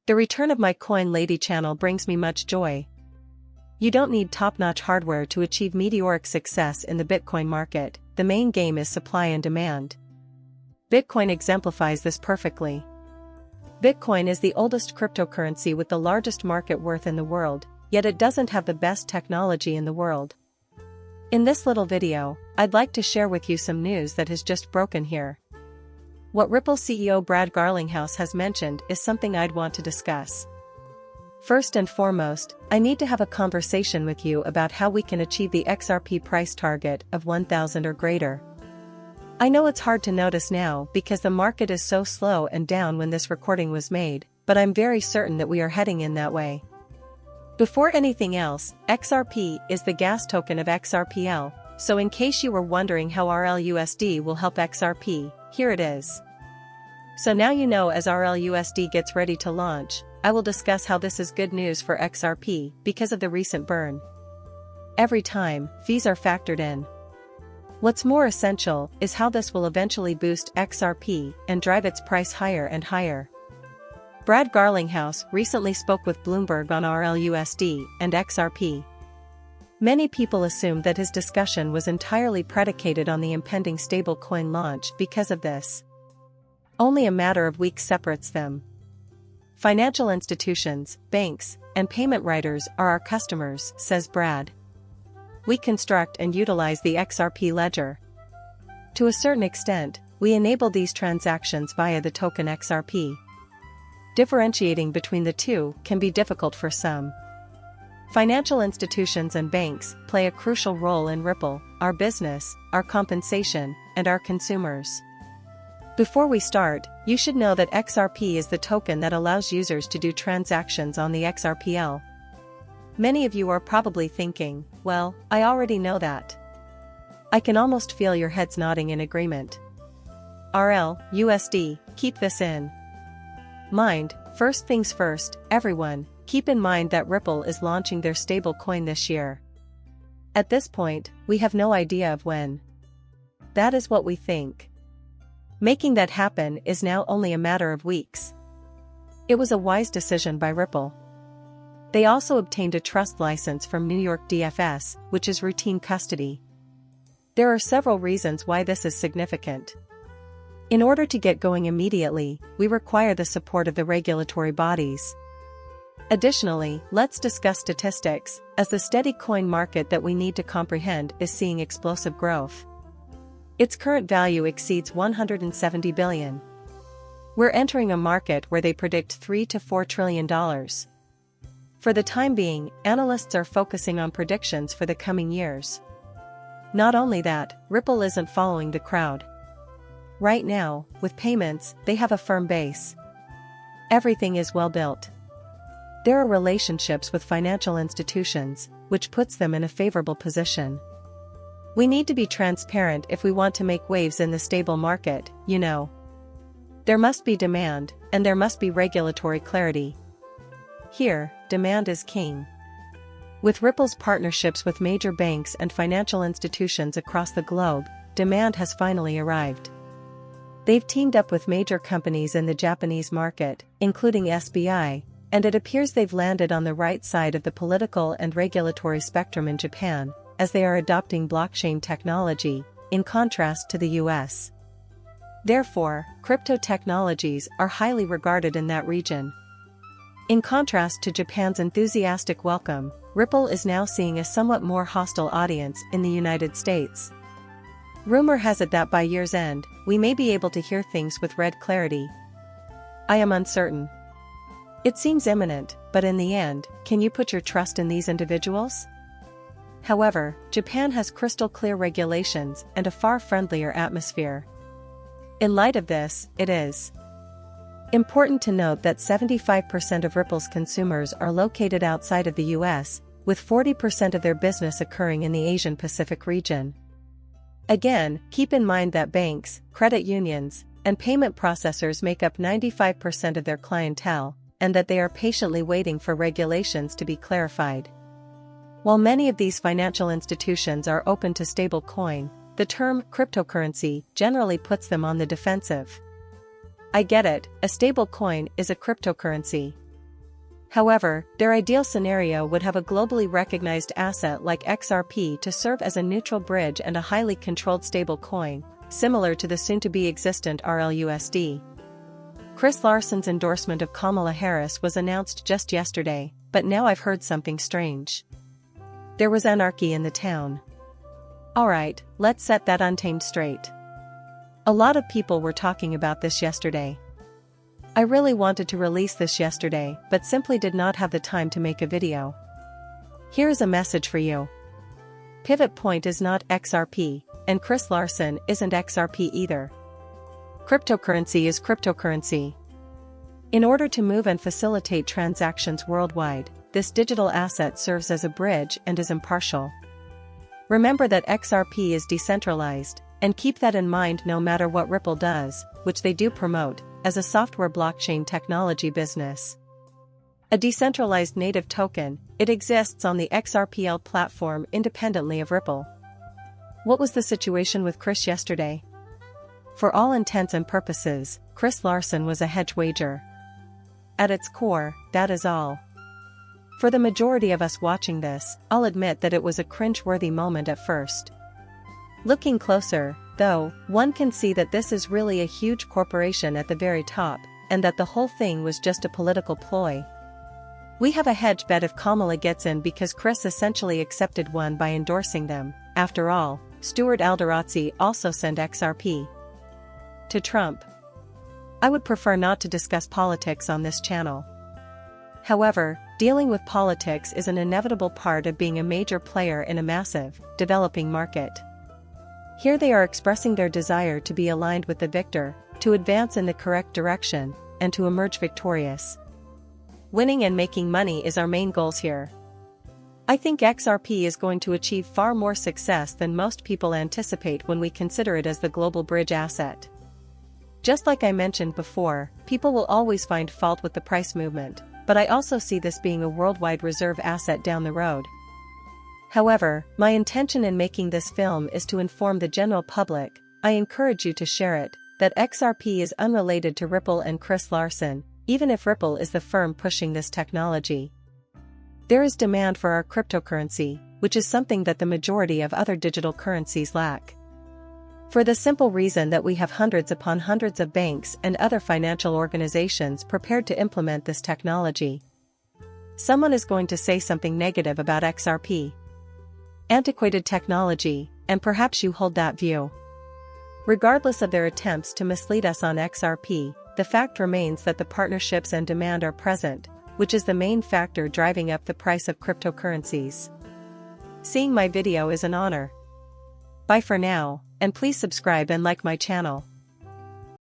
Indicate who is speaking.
Speaker 1: The return of my Coin Lady channel brings me much joy. You don't need top-notch hardware to achieve meteoric success in the Bitcoin market. The main game is supply and demand. Bitcoin exemplifies this perfectly. Bitcoin is the oldest cryptocurrency with the largest market worth in the world, yet it doesn't have the best technology in the world. In this little video, I'd like to share with you some news that has just broken here. What Ripple CEO Brad Garlinghouse has mentioned is something I'd want to discuss. First and foremost, I need to have a conversation with you about how we can achieve the XRP price target of 1,000 or greater. I know it's hard to notice now because the market is so slow and down when this recording was made, but I'm very certain that we are heading in that way. Before anything else, XRP is the gas token of XRPL, so in case you were wondering how RLUSD will help XRP, here it is. So now you know, as RLUSD gets ready to launch, I will discuss how this is good news for XRP because of the recent burn. Every time, fees are factored in. What's more essential is how this will eventually boost XRP and drive its price higher and higher. Brad Garlinghouse recently spoke with Bloomberg on RLUSD and XRP. Many people assumed that his discussion was entirely predicated on the impending stablecoin launch because of this. Only a matter of weeks separates them. Financial institutions, banks, and payment writers are our customers, says Brad. We construct and utilize the XRP ledger. To a certain extent, we enable these transactions via the token XRP. Differentiating between the two can be difficult for some. Financial institutions and banks play a crucial role in Ripple, our business, our compensation, and our consumers. Before we start, you should know that XRP is the token that allows users to do transactions on the XRPL. Many of you are probably thinking, well, I already know that. I can almost feel your heads nodding in agreement. RLUSD, keep this in mind. First things first, everyone, keep in mind that Ripple is launching their stablecoin this year. At this point, we have no idea of when. That is what we think. Making that happen is now only a matter of weeks. It was a wise decision by Ripple. They also obtained a trust license from New York DFS, which is routine custody. There are several reasons why this is significant. In order to get going immediately, we require the support of the regulatory bodies. Additionally, let's discuss statistics, as the steady coin market that we need to comprehend is seeing explosive growth. Its current value exceeds $170 billion. We're entering a market where they predict $3 to $4 trillion. For the time being, analysts are focusing on predictions for the coming years. Not only that, Ripple isn't following the crowd. Right now, with payments, they have a firm base. Everything is well built. There are relationships with financial institutions, which puts them in a favorable position. We need to be transparent if we want to make waves in the stable market, you know. There must be demand, and there must be regulatory clarity. Here, demand is king. With Ripple's partnerships with major banks and financial institutions across the globe, demand has finally arrived. They've teamed up with major companies in the Japanese market, including SBI, and it appears they've landed on the right side of the political and regulatory spectrum in Japan, as they are adopting blockchain technology, in contrast to the US. Therefore, crypto technologies are highly regarded in that region. In contrast to Japan's enthusiastic welcome, Ripple is now seeing a somewhat more hostile audience in the United States. Rumor has it that by year's end, we may be able to hear things with red clarity. I am uncertain. It seems imminent, but in the end, can you put your trust in these individuals? However, Japan has crystal clear regulations and a far friendlier atmosphere. In light of this, it is important to note that 75% of Ripple's consumers are located outside of the US, with 40% of their business occurring in the Asian Pacific region. Again, keep in mind that banks, credit unions, and payment processors make up 95% of their clientele, and that they are patiently waiting for regulations to be clarified. While many of these financial institutions are open to stablecoin, the term cryptocurrency generally puts them on the defensive. I get it, a stablecoin is a cryptocurrency. However, their ideal scenario would have a globally recognized asset like XRP to serve as a neutral bridge and a highly controlled stable coin, similar to the soon-to-be existent RLUSD. Chris Larson's endorsement of Kamala Harris was announced just yesterday, but now I've heard something strange. There was anarchy in the town. Alright, let's set that untamed straight. A lot of people were talking about this yesterday. I really wanted to release this yesterday, but simply did not have the time to make a video. Here's a message for you. Pivot Point is not XRP, and Chris Larson isn't XRP either. Cryptocurrency is cryptocurrency. In order to move and facilitate transactions worldwide, this digital asset serves as a bridge and is impartial. Remember that XRP is decentralized, and keep that in mind no matter what Ripple does, which they do promote, as a software blockchain technology business. A decentralized native token, it exists on the XRPL platform independently of Ripple. What was the situation with Chris yesterday? For all intents and purposes, Chris Larson was a hedge wager. At its core, that is all. For the majority of us watching this, I'll admit that it was a cringe-worthy moment at first. Looking closer, though, one can see that this is really a huge corporation at the very top, and that the whole thing was just a political ploy. We have a hedge bet if Kamala gets in because Chris essentially accepted one by endorsing them. After all, Stuart Alderazzi also sent XRP to Trump. I would prefer not to discuss politics on this channel. However, dealing with politics is an inevitable part of being a major player in a massive, developing market. Here they are expressing their desire to be aligned with the victor, to advance in the correct direction, and to emerge victorious. Winning and making money is our main goals here. I think XRP is going to achieve far more success than most people anticipate when we consider it as the global bridge asset. Just like I mentioned before, people will always find fault with the price movement, but I also see this being a worldwide reserve asset down the road. However, my intention in making this film is to inform the general public. I encourage you to share it, that XRP is unrelated to Ripple and Chris Larson, even if Ripple is the firm pushing this technology. There is demand for our cryptocurrency, which is something that the majority of other digital currencies lack. For the simple reason that we have hundreds upon hundreds of banks and other financial organizations prepared to implement this technology. Someone is going to say something negative about XRP. Antiquated technology, and perhaps you hold that view. Regardless of their attempts to mislead us on XRP, the fact remains that the partnerships and demand are present, which is the main factor driving up the price of cryptocurrencies. Seeing my video is an honor. Bye for now, and please subscribe and like my channel.